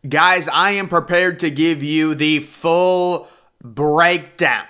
Guys, I am prepared to give you the full breakdown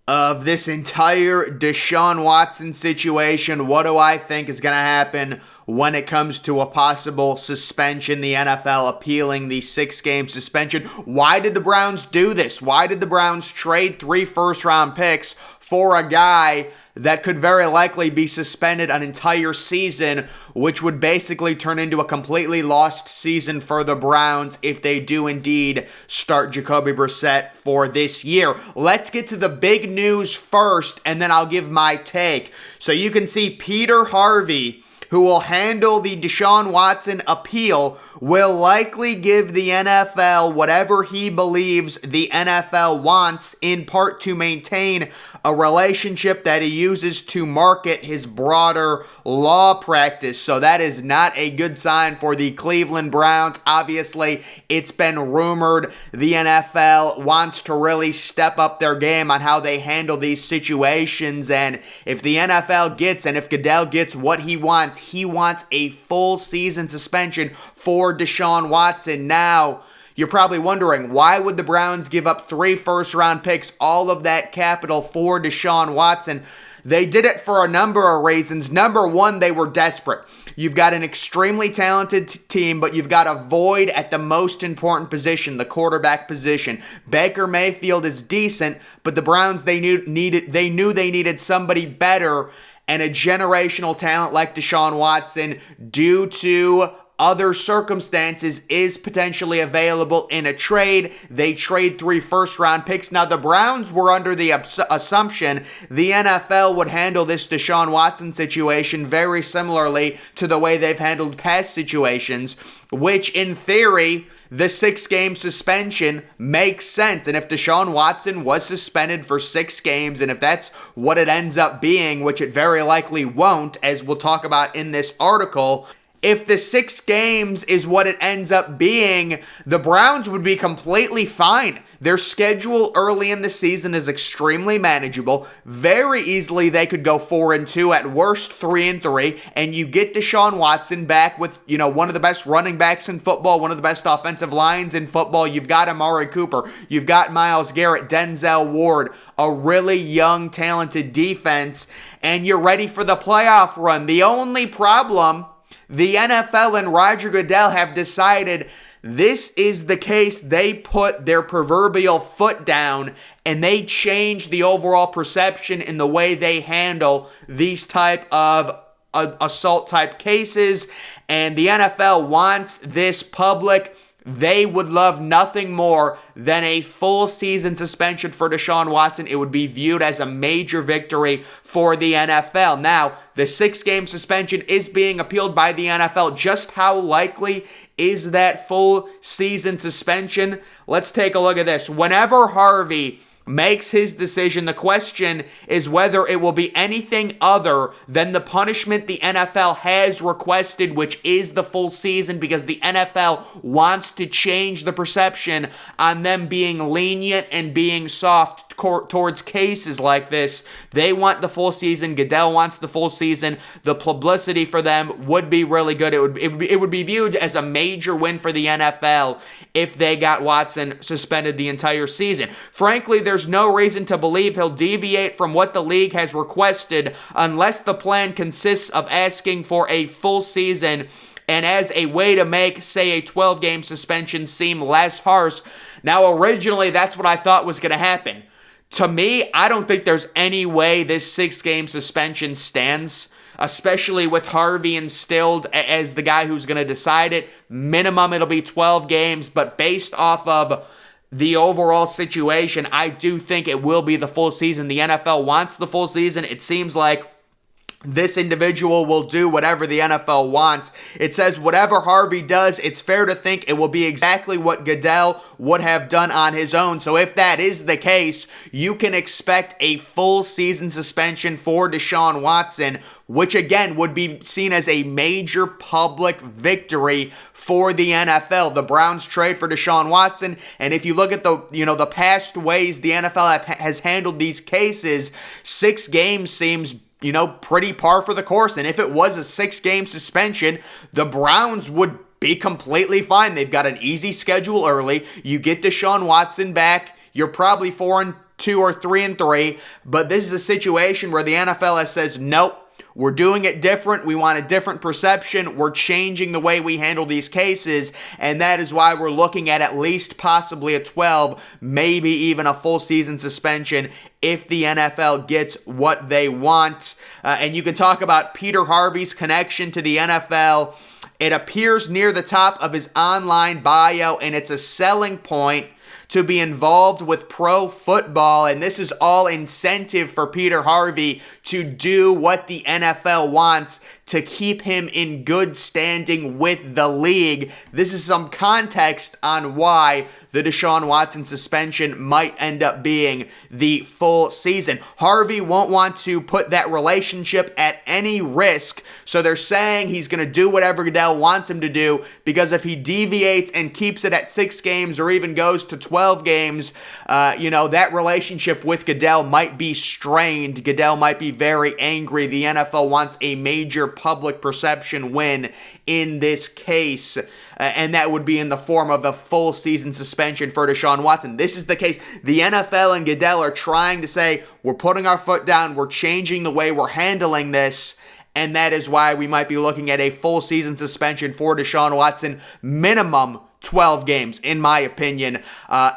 of this entire Deshaun Watson situation. What do I think is going to happen when it comes to a possible suspension, the NFL appealing the 6-game suspension? Why did the Browns do this? Why did the Browns trade 3 first-round picks for a guy that could very likely be suspended an entire season, which would basically turn into a completely lost season for the Browns if they do indeed start Jacoby Brissett for this year? Let's get to the big news first, and then I'll give my take. So you can see Peter Harvey, who will handle the Deshaun Watson appeal, will likely give the NFL whatever he believes the NFL wants, in part to maintain a relationship that he uses to market his broader law practice. So that is not a good sign for the Cleveland Browns. Obviously, it's been rumored the NFL wants to really step up their game on how they handle these situations. And if the NFL gets, and if Goodell gets what he wants a full season suspension for Deshaun Watson. Now, you're probably wondering, why would the Browns give up 3 first-round picks, all of that capital for Deshaun Watson? They did it for a number of reasons. Number one, they were desperate. You've got an extremely talented team, but you've got a void at the most important position, the quarterback position. Baker Mayfield is decent, but the Browns, they knew they needed somebody better, and a generational talent like Deshaun Watson, due to other circumstances, is potentially available in a trade. They trade 3 first-round picks. Now, the Browns were under the assumption the NFL would handle this Deshaun Watson situation very similarly to the way they've handled past situations, which in theory, the 6-game suspension makes sense. And if Deshaun Watson was suspended for 6 games, and if that's what it ends up being, which it very likely won't, as we'll talk about in this article, if the 6 games is what it ends up being, the Browns would be completely fine. Their schedule early in the season is extremely manageable. Very easily, they could go 4-2, at worst 3-3, and you get Deshaun Watson back with, one of the best running backs in football, one of the best offensive lines in football. You've got Amari Cooper, you've got Myles Garrett, Denzel Ward, a really young, talented defense, and you're ready for the playoff run. The only problem, the NFL and Roger Goodell have decided this is the case. They put their proverbial foot down, and they change the overall perception in the way they handle these type of assault type cases. And the NFL wants this public. They would love nothing more than a full season suspension for Deshaun Watson. It would be viewed as a major victory for the NFL. Now, the 6-game suspension is being appealed by the NFL. Just how likely is that full season suspension? Let's take a look at this. Whenever Harvey makes his decision, the question is whether it will be anything other than the punishment the NFL has requested, which is the full season, because the NFL wants to change the perception on them being lenient and being soft towards cases like this. They want the full season. Goodell wants the full season. The publicity for them would be really good. It would be viewed as a major win for the NFL if they got Watson suspended the entire season. Frankly, there's no reason to believe he'll deviate from what the league has requested unless the plan consists of asking for a full season and as a way to make, say, a 12-game suspension seem less harsh. Now, originally, that's what I thought was going to happen. To me, I don't think there's any way this 6-game suspension stands, especially with Harvey instilled as the guy who's going to decide it. Minimum, it'll be 12 games, but based off of the overall situation, I do think it will be the full season. The NFL wants the full season. It seems like this individual will do whatever the NFL wants. It says whatever Harvey does, it's fair to think it will be exactly what Goodell would have done on his own. So if that is the case, you can expect a full season suspension for Deshaun Watson, which again would be seen as a major public victory for the NFL. The Browns trade for Deshaun Watson, and if you look at the past ways the NFL has handled these cases, 6 games seems pretty par for the course. And if it was a 6-game suspension, the Browns would be completely fine. They've got an easy schedule early. You get Deshaun Watson back. You're probably 4-2 or 3-3. But this is a situation where the NFL says, nope. We're doing it different. We want a different perception. We're changing the way we handle these cases, and that is why we're looking at least possibly a 12, maybe even a full season suspension if the NFL gets what they want. And you can talk about Peter Harvey's connection to the NFL. It appears near the top of his online bio, and it's a selling point to be involved with pro football, and this is all incentive for Peter Harvey to do what the NFL wants to keep him in good standing with the league. This is some context on why the Deshaun Watson suspension might end up being the full season. Harvey won't want to put that relationship at any risk, so they're saying he's going to do whatever Goodell wants him to do, because if he deviates and keeps it at 6 games or even goes to 12 games, that relationship with Goodell might be strained. Goodell might be very angry. The NFL wants a major public perception win in this case, and that would be in the form of a full season suspension for Deshaun Watson. This is the case. The NFL and Goodell are trying to say, we're putting our foot down, we're changing the way we're handling this, and that is why we might be looking at a full season suspension for Deshaun Watson, minimum 12 games, in my opinion.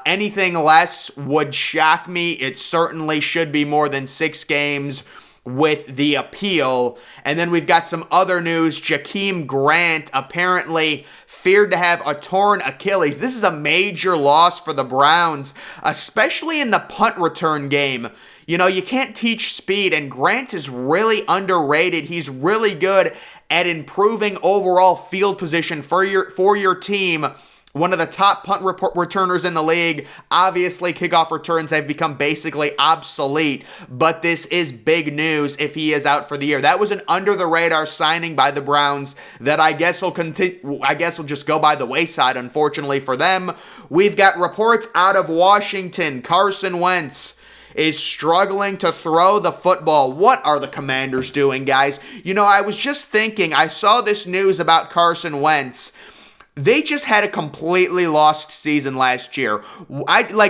Anything less would shock me. It certainly should be more than 6 games with the appeal. And then we've got some other news. Jakeem Grant apparently feared to have a torn Achilles. This is a major loss for the Browns, especially in the punt return game. You can't teach speed, and Grant is really underrated. He's really good at improving overall field position for your team. One of the top punt returners in the league. Obviously, kickoff returns have become basically obsolete, but this is big news if he is out for the year. That was an under-the-radar signing by the Browns that I guess will just go by the wayside, unfortunately for them. We've got reports out of Washington. Carson Wentz is struggling to throw the football. What are the Commanders doing, guys? I was just thinking, I saw this news about Carson Wentz. They just had a completely lost season last year.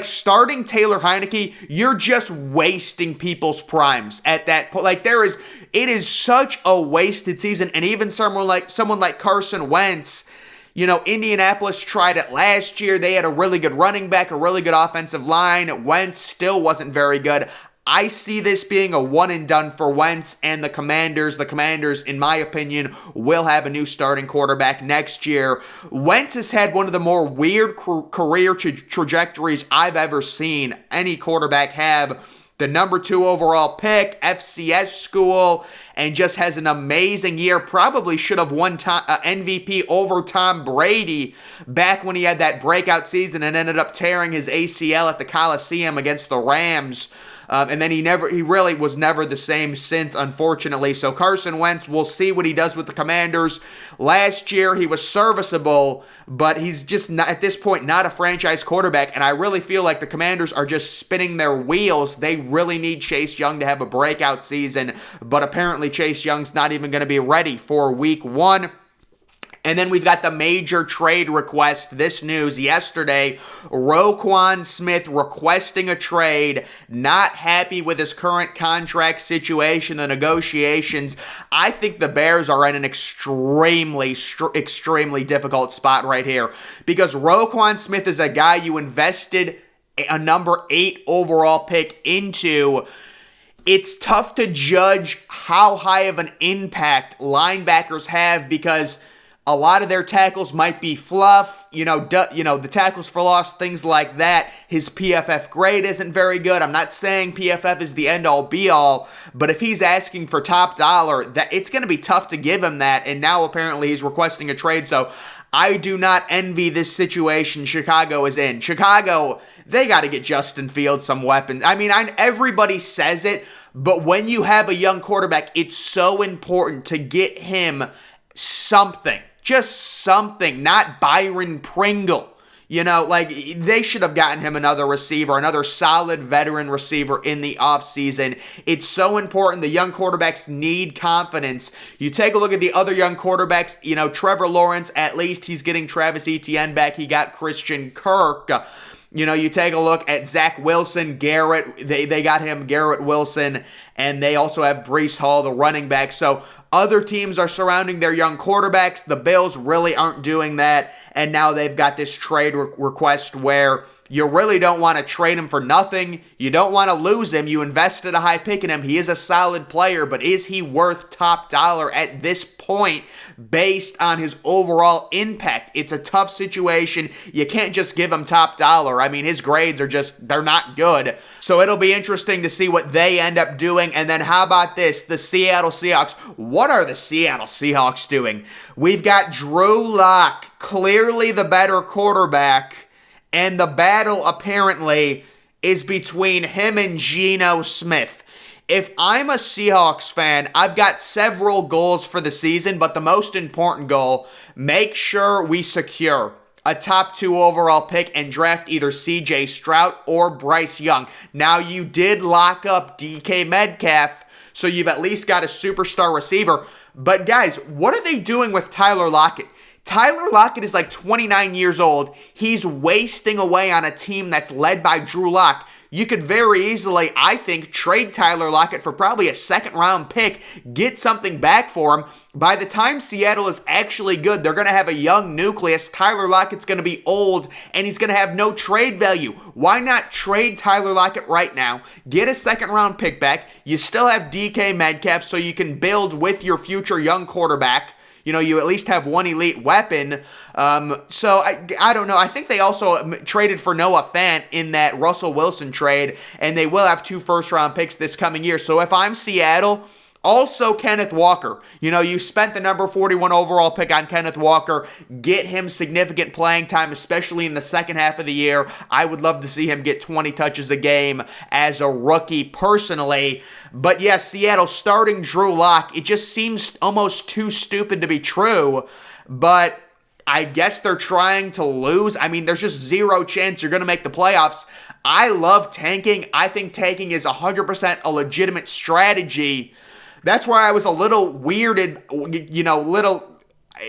Starting Taylor Heineke, you're just wasting people's primes at that point. It is such a wasted season. And even someone like Carson Wentz, Indianapolis tried it last year. They had a really good running back, a really good offensive line. Wentz still wasn't very good. I see this being a one and done for Wentz and the Commanders. The Commanders, in my opinion, will have a new starting quarterback next year. Wentz has had one of the more weird career trajectories I've ever seen any quarterback have. The number 2 overall pick, FCS school, and just has an amazing year. Probably should have won MVP over Tom Brady back when he had that breakout season and ended up tearing his ACL at the Coliseum against the Rams. And then he really was never the same since, unfortunately. So Carson Wentz, we'll see what he does with the Commanders. Last year, he was serviceable, but he's just not, at this point, not a franchise quarterback. And I really feel like the Commanders are just spinning their wheels. They really need Chase Young to have a breakout season, but apparently Chase Young's not even going to be ready for week 1. And then we've got the major trade request. This news yesterday, Roquan Smith requesting a trade, not happy with his current contract situation, the negotiations. I think the Bears are in an extremely difficult spot right here, because Roquan Smith is a guy you invested a number 8 overall pick into. It's tough to judge how high of an impact linebackers have, because a lot of their tackles might be fluff, the tackles for loss, things like that. His PFF grade isn't very good. I'm not saying PFF is the end-all, be-all, but if he's asking for top dollar, that it's going to be tough to give him that, and now apparently he's requesting a trade, so I do not envy this situation Chicago is in. Chicago, they got to get Justin Fields some weapons. Everybody says it, but when you have a young quarterback, it's so important to get him something. Just something, not Byron Pringle. Like, they should have gotten him another receiver, another solid veteran receiver in the offseason. It's so important. The young quarterbacks need confidence. You take a look at the other young quarterbacks, Trevor Lawrence, at least he's getting Travis Etienne back. He got Christian Kirk. You take a look at Zach Wilson, Garrett, they got him Garrett Wilson, and they also have Breece Hall, the running back. So other teams are surrounding their young quarterbacks. The Bills really aren't doing that, and now they've got this trade request where you really don't want to trade him for nothing. You don't want to lose him. You invested a high pick in him. He is a solid player, but is he worth top dollar at this point based on his overall impact? It's a tough situation. You can't just give him top dollar. I mean, his grades are they're not good. So it'll be interesting to see what they end up doing. And then how about this? The Seattle Seahawks. What are the Seattle Seahawks doing? We've got Drew Lock, clearly the better quarterback. And the battle, apparently, is between him and Geno Smith. If I'm a Seahawks fan, I've got several goals for the season, but the most important goal, make sure we secure a top 2 overall pick and draft either CJ Stroud or Bryce Young. Now, you did lock up DK Metcalf, so you've at least got a superstar receiver. But guys, what are they doing with Tyler Lockett? Tyler Lockett is like 29 years old. He's wasting away on a team that's led by Drew Lock. You could very easily, I think, trade Tyler Lockett for probably a second-round pick, get something back for him. By the time Seattle is actually good, they're going to have a young nucleus. Tyler Lockett's going to be old, and he's going to have no trade value. Why not trade Tyler Lockett right now, get a second-round pick back? You still have DK Metcalf, so you can build with your future young quarterback. You at least have one elite weapon. So I don't know. I think they also traded for Noah Fant in that Russell Wilson trade, and they will have 2 first-round picks this coming year. So if I'm Seattle, also Kenneth Walker. You spent the number 41 overall pick on Kenneth Walker. Get him significant playing time, especially in the second half of the year. I would love to see him get 20 touches a game as a rookie personally. But yes, Seattle starting Drew Lock, it just seems almost too stupid to be true. But I guess they're trying to lose. I mean, there's just zero chance you're going to make the playoffs. I love tanking. I think tanking is 100% a legitimate strategy. That's why I was a little weirded,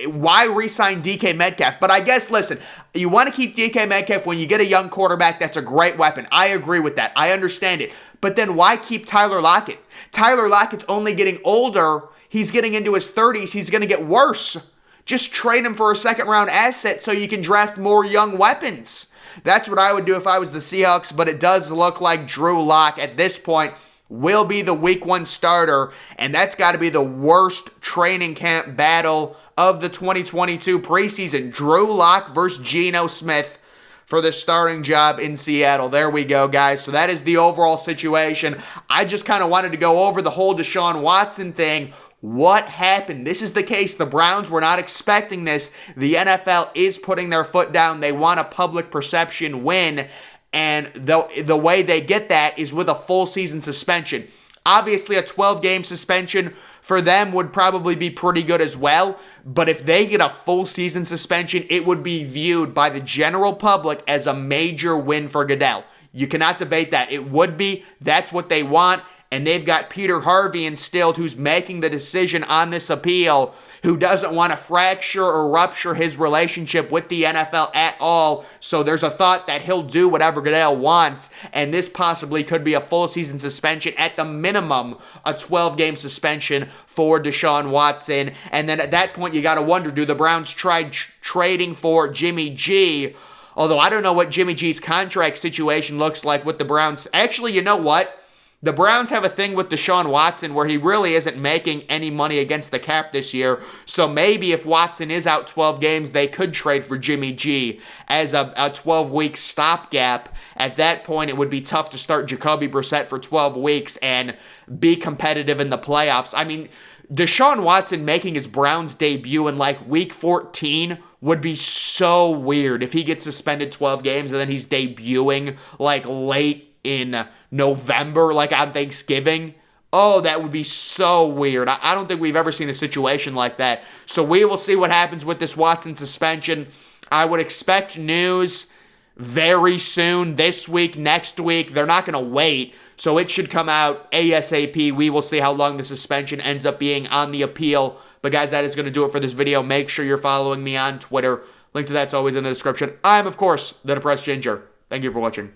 why re-sign DK Metcalf? But I guess, listen, you want to keep DK Metcalf when you get a young quarterback that's a great weapon. I agree with that. I understand it. But then why keep Tyler Lockett? Tyler Lockett's only getting older. He's getting into his 30s. He's going to get worse. Just trade him for a second-round asset so you can draft more young weapons. That's what I would do if I was the Seahawks, but it does look like Drew Lock at this point will be the week 1 starter, and that's got to be the worst training camp battle of the 2022 preseason. Drew Lock versus Geno Smith for the starting job in Seattle. There we go, guys. So that is the overall situation. I just kind of wanted to go over the whole Deshaun Watson thing. What happened? This is the case. The Browns were not expecting this. The NFL is putting their foot down. They want a public perception win. And the way they get that is with a full season suspension. Obviously, a 12-game suspension for them would probably be pretty good as well. But if they get a full season suspension, it would be viewed by the general public as a major win for Goodell. You cannot debate that. It would be. That's what they want. And they've got Peter Harvey instilled, who's making the decision on this appeal, who doesn't want to fracture or rupture his relationship with the NFL at all. So there's a thought that he'll do whatever Goodell wants, and this possibly could be a full season suspension, at the minimum, a 12-game suspension for Deshaun Watson. And then at that point, you got to wonder, do the Browns try trading for Jimmy G? Although I don't know what Jimmy G's contract situation looks like with the Browns. Actually, you know what? The Browns have a thing with Deshaun Watson where he really isn't making any money against the cap this year. So maybe if Watson is out 12 games, they could trade for Jimmy G as a 12-week stopgap. At that point, it would be tough to start Jacoby Brissett for 12 weeks and be competitive in the playoffs. I mean, Deshaun Watson making his Browns debut in like week 14 would be so weird if he gets suspended 12 games and then he's debuting like late in November, like on Thanksgiving. Oh, that would be so weird. I don't think we've ever seen a situation like that. So we will see what happens with this Watson suspension. I would expect news very soon, this week, next week. They're not going to wait, so it should come out ASAP. We will see how long the suspension ends up being on the appeal. But guys, that is going to do it for this video. Make sure you're following me on Twitter. Link to that's always in the description. I'm, of course, the Depressed Ginger. Thank you for watching.